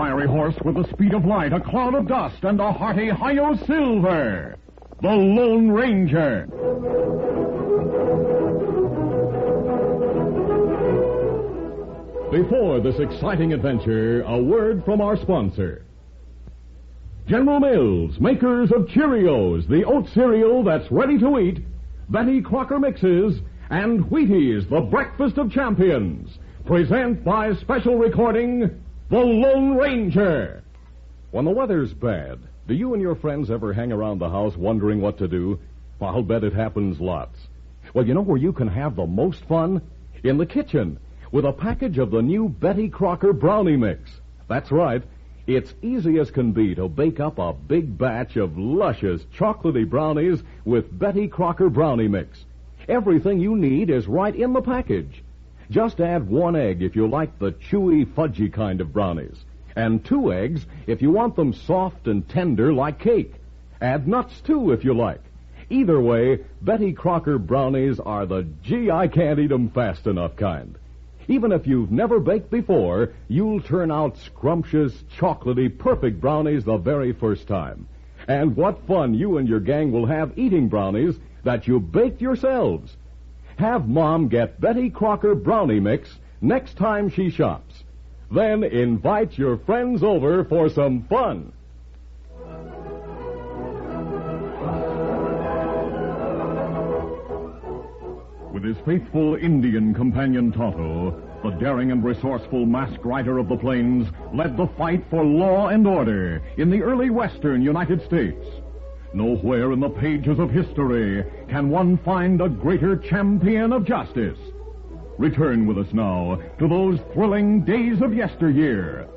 fiery horse with the speed of light, a cloud of dust, and a hearty hi-yo silver. The Lone Ranger. Before this exciting adventure, a word from our sponsor. General Mills, makers of Cheerios, the oat cereal that's ready to eat, Betty Crocker Mixes, and Wheaties, the breakfast of champions, present by special recording, The Lone Ranger. When the weather's bad, do you and your friends ever hang around the house wondering what to do? Well, I'll bet it happens lots. Well, you know where you can have the most fun? In the kitchen, with a package of the new Betty Crocker Brownie Mix. That's right. It's easy as can be to bake up a big batch of luscious, chocolatey brownies with Betty Crocker Brownie Mix. Everything you need is right in the package. Just add 1 egg if you like the chewy, fudgy kind of brownies, and 2 eggs if you want them soft and tender like cake. Add nuts, too, if you like. Either way, Betty Crocker brownies are the I can't eat 'em fast enough kind. Even if you've never baked before, you'll turn out scrumptious, chocolatey, perfect brownies the very first time. And what fun you and your gang will have eating brownies that you baked yourselves. Have Mom get Betty Crocker Brownie Mix next time she shops. Then invite your friends over for some fun. With his faithful Indian companion Tonto, the daring and resourceful masked rider of the plains led the fight for law and order in the early western United States. Nowhere in the pages of history can one find a greater champion of justice. Return with us now to those thrilling days of yesteryear.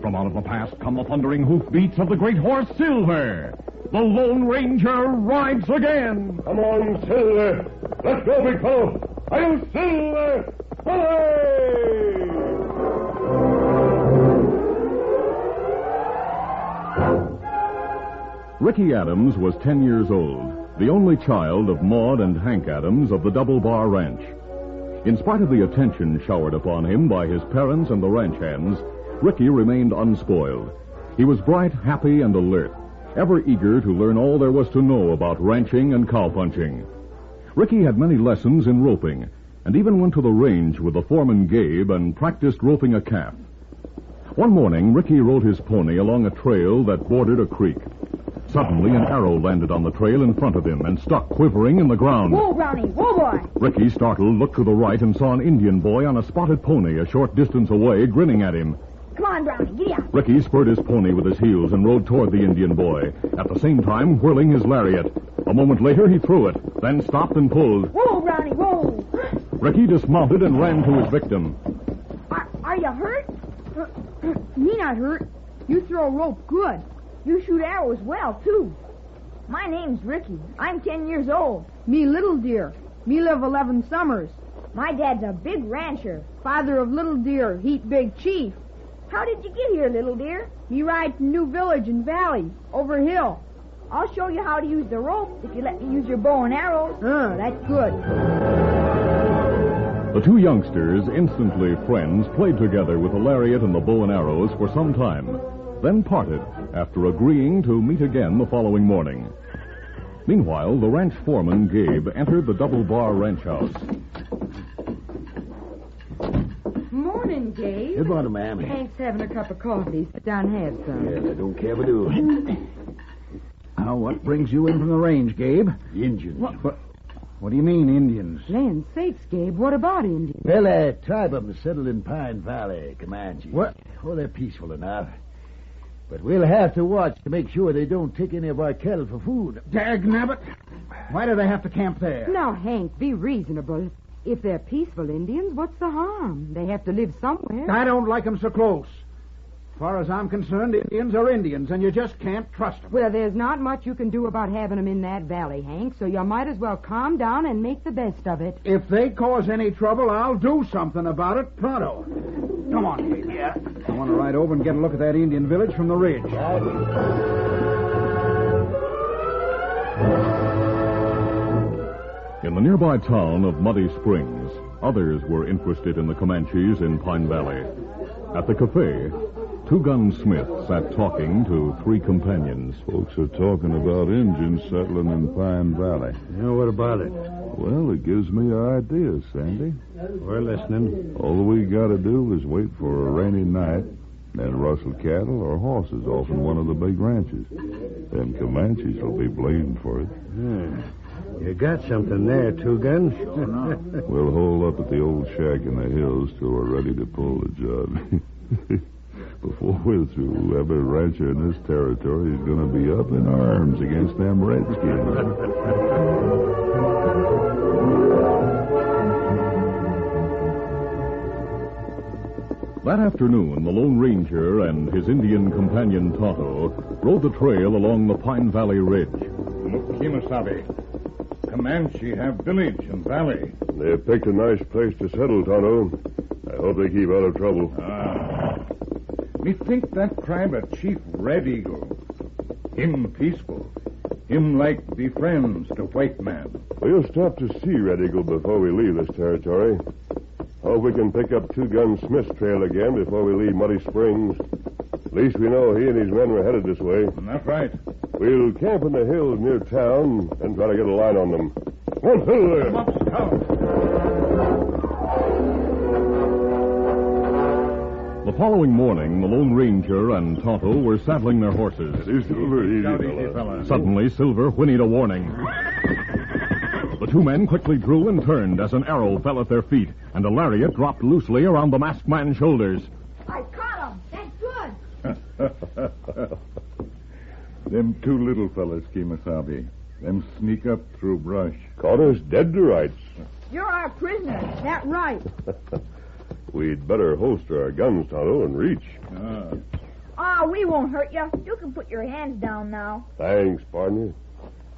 From out of the past come the thundering hoofbeats of the great horse Silver. The Lone Ranger rides again. Come on, Silver. Let's go, big fellow. I'll Silver. Hooray! Ricky Adams was 10 years old, the only child of Maud and Hank Adams of the Double Bar Ranch. In spite of the attention showered upon him by his parents and the ranch hands, Ricky remained unspoiled. He was bright, happy, and alert, ever eager to learn all there was to know about ranching and cowpunching. Ricky had many lessons in roping, and even went to the range with the foreman Gabe and practiced roping a calf. One morning, Ricky rode his pony along a trail that bordered a creek. Suddenly, an arrow landed on the trail in front of him and stuck quivering in the ground. Whoa, Brownie! Whoa, boy! Ricky, startled, looked to the right and saw an Indian boy on a spotted pony a short distance away, grinning at him. Come on, Brownie, giddy up. Ricky spurred his pony with his heels and rode toward the Indian boy, at the same time whirling his lariat. A moment later, he threw it, then stopped and pulled. Whoa, Brownie, whoa! Ricky dismounted and ran to his victim. Are you hurt? Me not hurt. You throw rope good. You shoot arrows well, too. My name's Ricky. I'm 10 years old. Me Little Deer. Me live 11 summers. My dad's a big rancher. Father of Little Deer, heat big chief. How did you get here, Little Deer? Me ride from New Village and Valley, over hill. I'll show you how to use the rope if you let me use your bow and arrows. That's good. The two youngsters, instantly friends, played together with the lariat and the bow and arrows for some time, then parted after agreeing to meet again the following morning. Meanwhile, the ranch foreman, Gabe, entered the Double Bar ranch house. Morning, Gabe. Good morning, ma'am. Hank's having a cup of coffee. Sit down and have some. Yes, I don't care if I do. Now, what brings you in from the range, Gabe? Indians. What do you mean, Indians? Land sakes, Gabe, what about Indians? Well, a tribe of them settled in Pine Valley, Comanche. What? Oh, they're peaceful enough. But we'll have to watch to make sure they don't take any of our cattle for food. Dagnabbit! Why do they have to camp there? Now, Hank, be reasonable. If they're peaceful Indians, what's the harm? They have to live somewhere. I don't like them so close. As far as I'm concerned, Indians are Indians, and you just can't trust them. Well, there's not much you can do about having them in that valley, Hank, so you might as well calm down and make the best of it. If they cause any trouble, I'll do something about it pronto. Come on, Gabe. Yeah. I want to ride over and get a look at that Indian village from the ridge. In the nearby town of Muddy Springs, others were interested in the Comanches in Pine Valley. At the cafe, Two gunsmiths sat talking to three companions. Folks are talking about Indians settling in Pine Valley. Yeah, what about it? Well, it gives me ideas, Sandy. We're listening. All we got to do is wait for a rainy night and rustle cattle or horses off in one of the big ranches. Them Comanches will be blamed for it. You got something there, Two Guns. We'll hole up at the old shack in the hills till we're ready to pull the job. Before we're through, every rancher in this territory is going to be up in arms against them redskins. That afternoon, the Lone Ranger and his Indian companion Tonto rode the trail along the Pine Valley Ridge. Look, Kemosabe. Comanche have village and valley. They've picked a nice place to settle, Tonto. I hope they keep out of trouble. Me think that tribe of Chief Red Eagle. Him peaceful. Him like be friends to white man. We'll stop to see Red Eagle before we leave this territory. Hope we can pick up Two Gun Smith's trail again before we leave Muddy Springs. At least we know he and his men were headed this way. That's right. We'll camp in the hills near town and try to get a line on them. One hill there. Come up, Scout. The following morning, the Lone Ranger and Tonto were saddling their horses. Easy, Silver. Easy, fella. Suddenly, Silver whinnied a warning. The two men quickly drew and turned as an arrow fell at their feet, and a lariat dropped loosely around the masked man's shoulders. I caught him. That's good. Them two little fellas, Kemosabe. Them sneak up through brush. Caught us dead to rights. You're our prisoner. That right. We'd better holster our guns, Tonto, and reach. We won't hurt you. You can put your hands down now. Thanks, partner.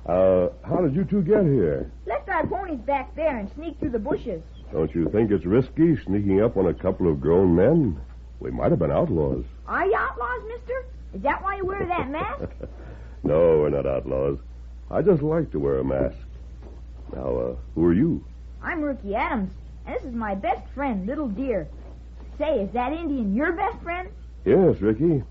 How did you two get here? Left our ponies back there and sneak through the bushes. Don't you think it's risky sneaking up on a couple of grown men? We might have been outlaws. Are you outlaws, mister? Is that why you wear that mask? No, we're not outlaws. I just like to wear a mask. Now, who are you? I'm Ricky Adams, and this is my best friend, Little Deer. Say, is that Indian your best friend? Yes, Ricky.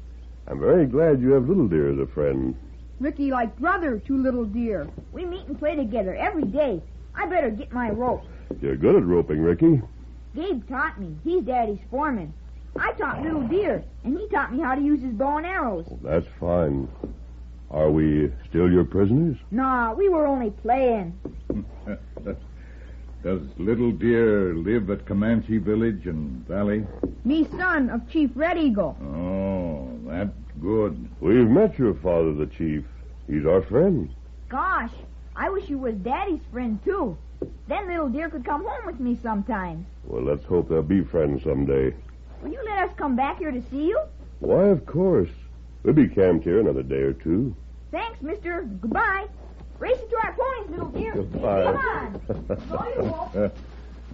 I'm very glad you have Little Deer as a friend. Ricky like brother to Little Deer. We meet and play together every day. I better get my rope. You're good at roping, Ricky. Gabe taught me. He's Daddy's foreman. I taught Little Deer, and he taught me how to use his bow and arrows. That's fine. Are we still your prisoners? Nah, we were only playing. Does Little Deer live at Comanche Village and Valley? Me son of Chief Red Eagle. Oh, that's good. We've met your father, the chief. He's our friend. Gosh, I wish you was Daddy's friend, too. Then Little Deer could come home with me sometime. Well, let's hope they'll be friends someday. Will you let us come back here to see you? Why, of course. We'll be camped here another day or two. Thanks, mister. Goodbye. Race it to our ponies, Little Deer. Goodbye. Come on. No, you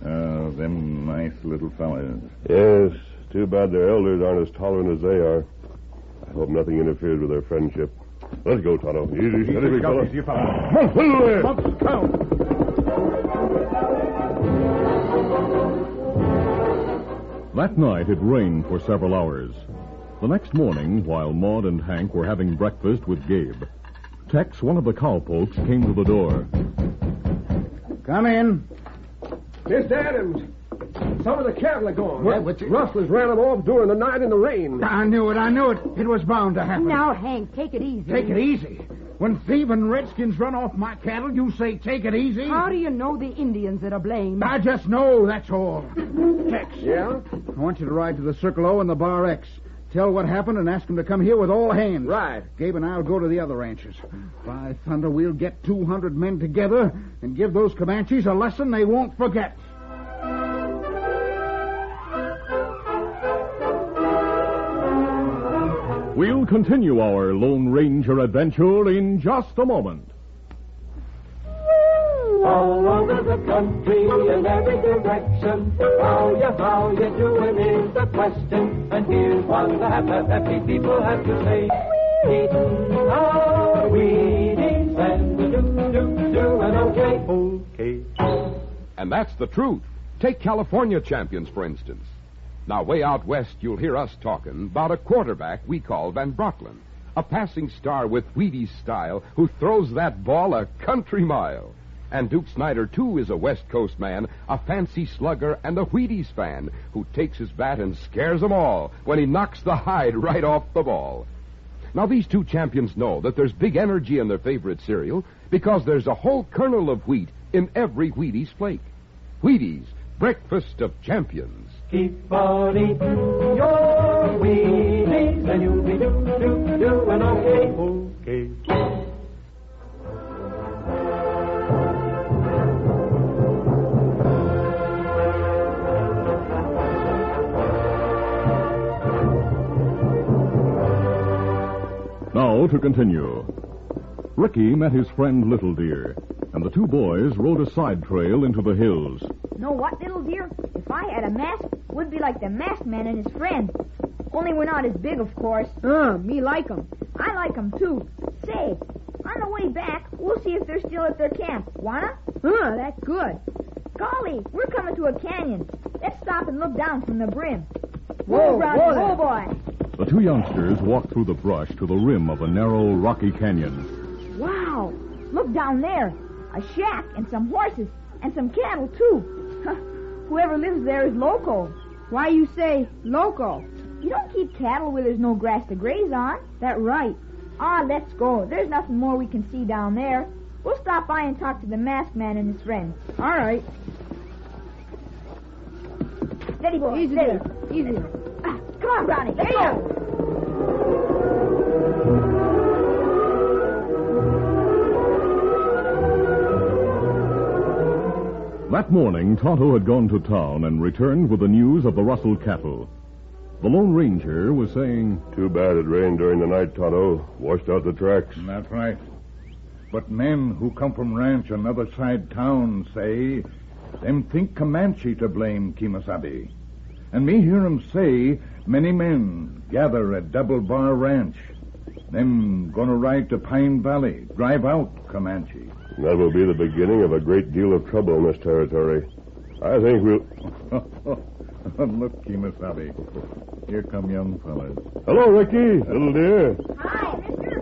won't. Them nice little fellas. Yes, too bad their elders aren't as tolerant as they are. I hope nothing interferes with their friendship. Let's go, Tonto. Easy, steady, big fella. Easy, fella. Come on, there. Up, Scout. That night, it rained for several hours. The next morning, while Maud and Hank were having breakfast with Gabe, Tex, one of the cowpokes, came to the door. Come in. Mr. Adams, some of the cattle are gone. What's it? Rustlers ran them off during the night in the rain. I knew it. It was bound to happen. Now, Hank, take it easy. Take it easy. When thieving redskins run off my cattle, you say take it easy? How do you know the Indians are to blame? I just know, that's all. Tex. Yeah? I want you to ride to the Circle O and the Bar X. Tell what happened and ask them to come here with all hands. Right. Gabe and I'll go to the other ranches. By thunder, we'll get 200 men together and give those Comanches a lesson they won't forget. We'll continue our Lone Ranger adventure in just a moment. All over the country in every direction. How you doing is the question. And here's what the happy people have to say. Eating our Wheaties and doing okay. And that's the truth. Take California champions, for instance. Now, way out west, you'll hear us talking about a quarterback we call Van Brocklin, a passing star with Wheaties style who throws that ball a country mile. And Duke Snyder, too, is a West Coast man, a fancy slugger and a Wheaties fan who takes his bat and scares them all when he knocks the hide right off the ball. Now, these two champions know that there's big energy in their favorite cereal because there's a whole kernel of wheat in every Wheaties flake. Wheaties, breakfast of champions. Keep on eating your Wheaties, and you'll be doing okay. Now to continue. Ricky met his friend Little Deer, and the two boys rode a side trail into the hills. Know what, little dear? If I had a mask, we'd be like the masked man and his friend. Only we're not as big, of course. Me like 'em. I like 'em, too. Say, on the way back, we'll see if they're still at their camp. Wanna? That's good. Golly, we're coming to a canyon. Let's stop and look down from the brim. Whoa, Brownie, whoa whoa, boy. The two youngsters walked through the brush to the rim of a narrow, rocky canyon. Wow, look down there. A shack and some horses and some cattle, too. Whoever lives there is loco. Why you say loco? You don't keep cattle where there's no grass to graze on. That right. Let's go. There's nothing more we can see down there. We'll stop by and talk to the masked man and his friend. All right. Steady, boy. Easy Steady. there. Easy. Come on, Brownie. Let's go. That morning, Tonto had gone to town and returned with the news of the rustled cattle. The Lone Ranger was saying, Too bad it rained during the night, Tonto. Washed out the tracks. That's right. But men who come from ranch on other side town say them think Comanche to blame, Kemosabe. And me hear 'em say many men gather at Double Bar Ranch. Them gonna ride to Pine Valley, drive out Comanche. That will be the beginning of a great deal of trouble in this territory. I think we'll... Look, Kemosabe. Here come young fellas. Hello, Ricky. Little dear. Hi, mister.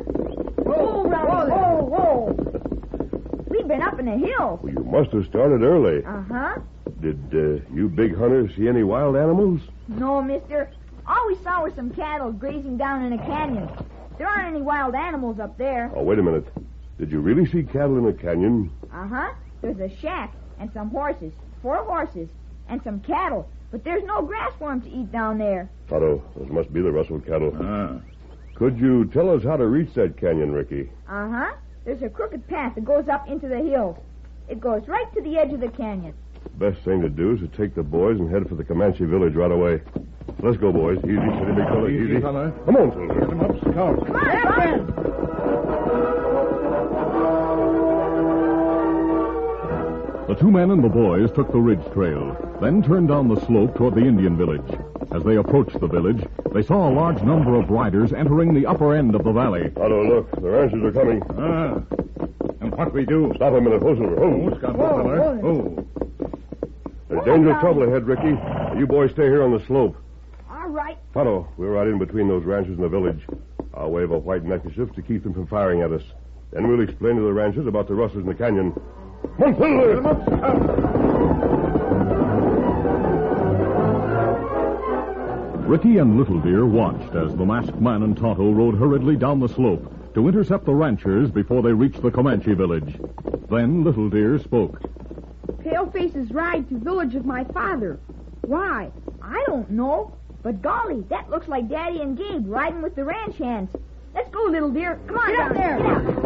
Whoa, Brownie. Whoa. We've been up in the hills. Well, you must have started early. Uh-huh. Did you big hunters see any wild animals? No, mister. All we saw were some cattle grazing down in a canyon. There aren't any wild animals up there. Oh, wait a minute. Did you really see cattle in the canyon? Uh-huh. There's a shack and some horses, 4 horses, and some cattle. But there's no grass for 'em to eat down there. Tonto, those must be the rustled cattle. Ah. Could you tell us how to reach that canyon, Ricky? Uh-huh. There's a crooked path that goes up into the hills. It goes right to the edge of the canyon. Best thing to do is to take the boys and head for the Comanche village right away. Let's go, boys. Easy, steady, big fella. Easy, fella. Come on, Silver. Get 'em up, Scout. Come on, Brownie. The two men and the boys took the ridge trail, then turned down the slope toward the Indian village. As they approached the village, they saw a large number of riders entering the upper end of the valley. Tonto, look. The ranchers are coming. Ah. And what we do? Stop a minute. Ho, Silver. Ho. Scout, Whoa, fella. whoa. Oh. There's dangerous trouble ahead, Ricky. You boys stay here on the slope. All right. Tonto, we're right in between those ranchers and the village. I'll wave a white neckerchief to keep them from firing at us. Then we'll explain to the ranchers about the rustlers in the canyon. Come on, Silver! Get 'em up, Scout. Ricky and Little Deer watched as the masked man and Tonto rode hurriedly down the slope to intercept the ranchers before they reached the Comanche village. Then Little Deer spoke. Palefaces ride to village of my father. Why? I don't know. But golly, that looks like Daddy and Gabe riding with the ranch hands. Let's go, little dear. Come on, Get up Brownie. there. Get up.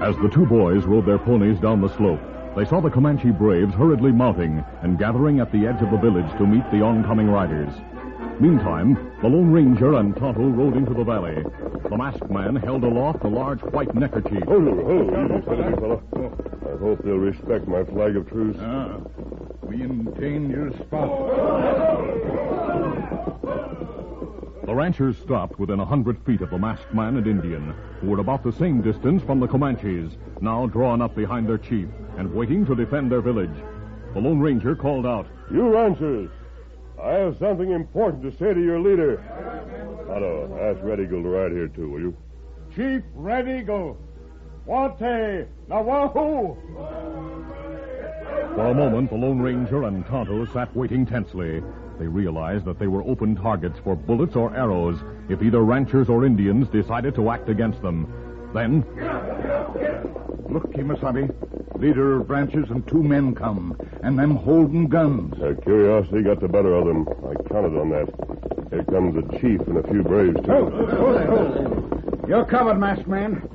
As the two boys rode their ponies down the slope, they saw the Comanche braves hurriedly mounting and gathering at the edge of the village to meet the oncoming riders. Meantime, the Lone Ranger and Tonto rode into the valley. The masked man held aloft a large white neckerchief. Ho, easy, steady, fella. I hope they'll respect my flag of truce. Ah. We in danger spot. The ranchers stopped within 100 feet of the masked man and Indian, who were about the same distance from the Comanches, now drawn up behind their chief and waiting to defend their village. The Lone Ranger called out. You ranchers, I have something important to say to your leader. Otto, ask Red Eagle to ride here, too, will you? Chief Red Eagle. Wante, Nawahu. For a moment, the Lone Ranger and Tonto sat waiting tensely. They realized that they were open targets for bullets or arrows if either ranchers or Indians decided to act against them. Then... Look, Kimasabi. Leader of ranchers and 2 men come, and them holding guns. Their curiosity got the better of them. I counted on that. Here comes the chief and a few braves, too. You're covered, masked man.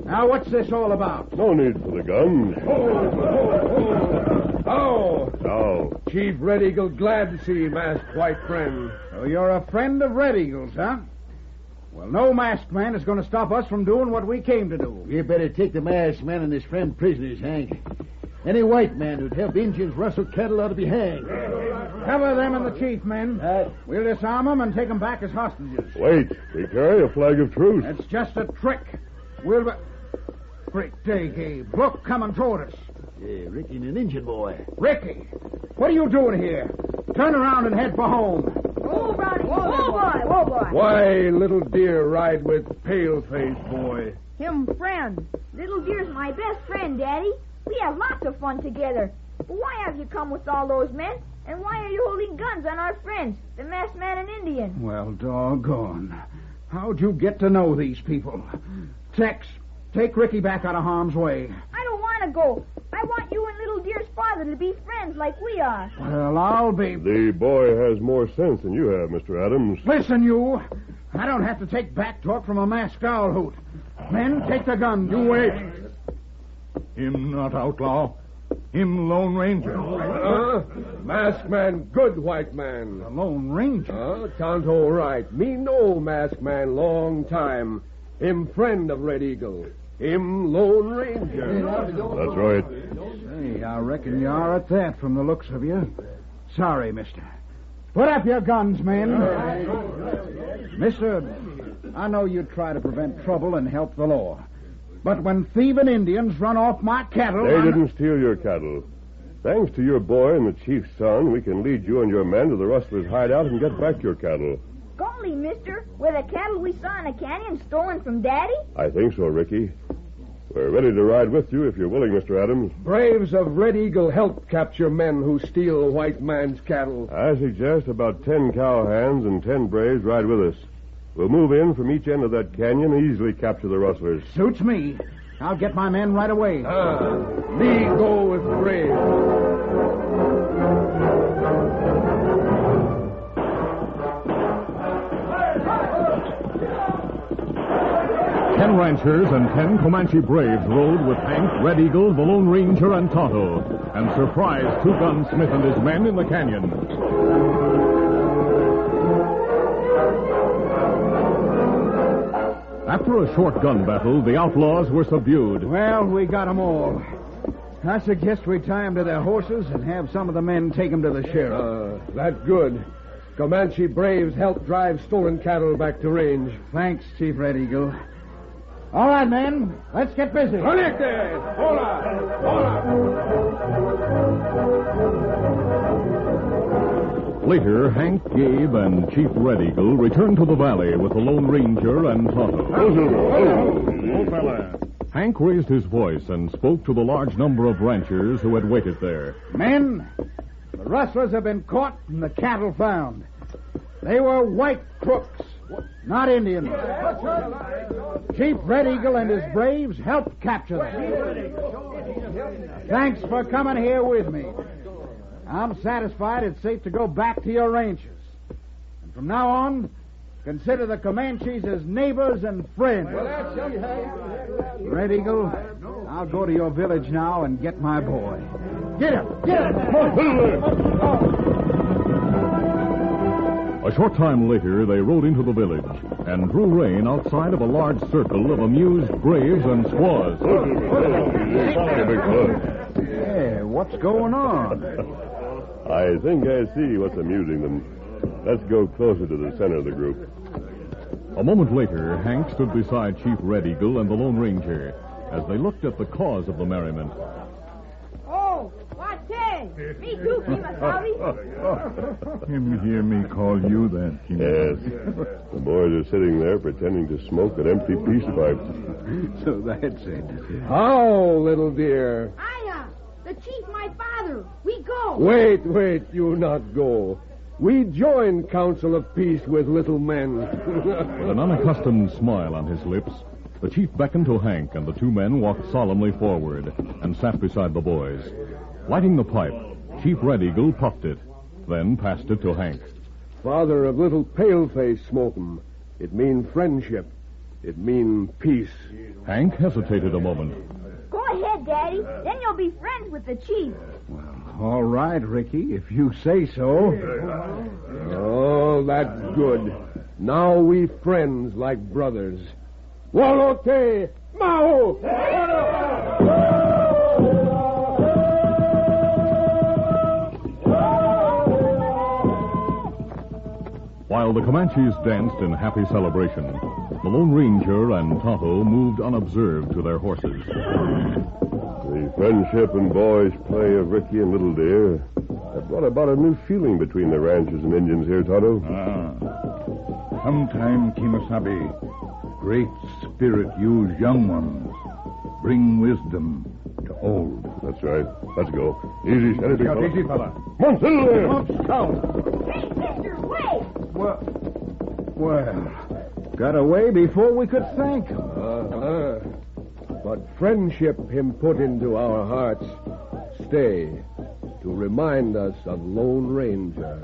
Now, what's this all about? No need for the guns. Oh! Now, Chief Red Eagle, glad to see you, masked white friend. So you're a friend of Red Eagle's, huh? Well, no masked man is going to stop us from doing what we came to do. You better take the masked man and his friend prisoners, Hank. Any white man who'd help Indians rustle cattle ought to be hanged. Cover them and the chief, men. We'll disarm them and take them back as hostages. wait. We carry a flag of truce. That's just a trick. We'll... Great day, Gabe. Look, coming toward us. Yeah, Ricky and an Indian boy. Ricky, what are you doing here? Turn around and head for home. Whoa, Brownie. Whoa, boy. Whoa, boy. Why, little deer ride with pale-face boy? Him friend. Little Deer's my best friend, Daddy. We have lots of fun together. But why have you come with all those men? And why are you holding guns on our friends, the masked man and Indian? Well, doggone. How'd you get to know these people? Tex, take Ricky back out of harm's way. I don't want to go. I want you and Little Deer's father to be friends like we are. Well, I'll be... The boy has more sense than you have, Mr. Adams. Listen, you. I don't have to take back talk from a masked owl hoot. Men, take the gun. You wait. Him not outlaw. Him Lone Ranger. Masked man, good white man. The Lone Ranger? Tonto right. Me know masked man long time. Him friend of Red Eagle. Him Lone Ranger. That's right. Hey, I reckon you are at that from the looks of you. Sorry, mister. Put up your guns, men. Mister, I know you try to prevent trouble and help the law. But when thieving Indians run off my cattle... They didn't steal your cattle. Thanks to your boy and the chief's son, we can lead you and your men to the rustlers' hideout and get back your cattle. Golly, mister, were the cattle we saw in the canyon stolen from Daddy? I think so, Ricky. We're ready to ride with you if you're willing, Mr. Adams. Braves of Red Eagle help capture men who steal a white man's cattle. I suggest about 10 cowhands and 10 braves ride with us. We'll move in from each end of that canyon and easily capture the rustlers. Suits me. I'll get my men right away. Me go with braves. 10 ranchers and 10 Comanche braves rode with Hank, Red Eagle, the Lone Ranger, and Tonto, and surprised Two Gun Smith and his men in the canyon. After a short gun battle, the outlaws were subdued. Well, we got them all. I suggest we tie them to their horses and have some of the men take them to the sheriff. That's good. Comanche braves help drive stolen cattle back to range. Thanks, Chief Red Eagle. All right, men, let's get busy. Later, Hank, Gabe, and Chief Red Eagle returned to the valley with the Lone Ranger and Tonto. Hank raised his voice and spoke to the large number of ranchers who had waited there. Men, the rustlers have been caught and the cattle found. They were white crooks, not Indians. Chief Red Eagle and his braves helped capture them. Thanks for coming here with me. I'm satisfied it's safe to go back to your ranches. And from now on, consider the Comanches as neighbors and friends. Red Eagle, I'll go to your village now and get my boy. Get him! Get him! A short time later, they rode into the village and drew rein outside of a large circle of amused braves and squaws. Yeah, what's going on? I think I see what's amusing them. Let's go closer to the center of the group. A moment later, Hank stood beside Chief Red Eagle and the Lone Ranger as they looked at the cause of the merriment. Oh, what's that? Hey, me too, Kimasabi. Him hear me call you that, Yes. The boys are sitting there pretending to smoke an empty peace pipe. So that's it. How, little dear? Hiya, the chief, my father. We go. Wait, you not go. We join council of peace with little men. With an unaccustomed smile on his lips, the chief beckoned to Hank, and the two men walked solemnly forward and sat beside the boys. Lighting the pipe, Chief Red Eagle puffed it, then passed it to Hank. Father of little paleface smoking. It mean friendship. It mean peace. Hank hesitated a moment. Go ahead, Daddy. Then you'll be friends with the chief. All right, Ricky, if you say so. Oh, that's good. Now we friends like brothers. Walote Mao! While the Comanches danced in happy celebration, the Lone Ranger and Tonto moved unobserved to their horses. The friendship and boys' play of Ricky and Little Deer have brought about a new feeling between the ranchers and Indians here, Tonto. Sometime, Kimasabi, Great Spirit use young ones. Bring wisdom to old. That's right. Let's go. Easy, steady, big fella. Easy, fella. Come on, settle there. Hey, mister, wait. Well, got away before we could thank him. But friendship him put into our hearts. Stay to remind us of Lone Ranger.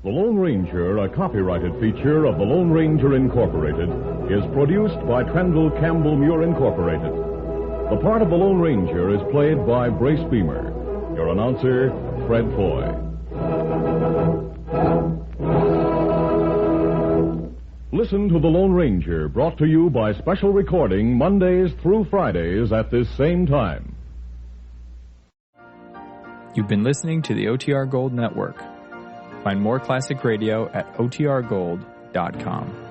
The Lone Ranger, a copyrighted feature of the Lone Ranger Incorporated, is produced by Trendle Campbell Muir Incorporated. The part of the Lone Ranger is played by Brace Beamer. Your announcer, Fred Foy. Listen to The Lone Ranger, brought to you by special recording Mondays through Fridays at this same time. You've been listening to the OTR Gold Network. Find more classic radio at otrgold.com.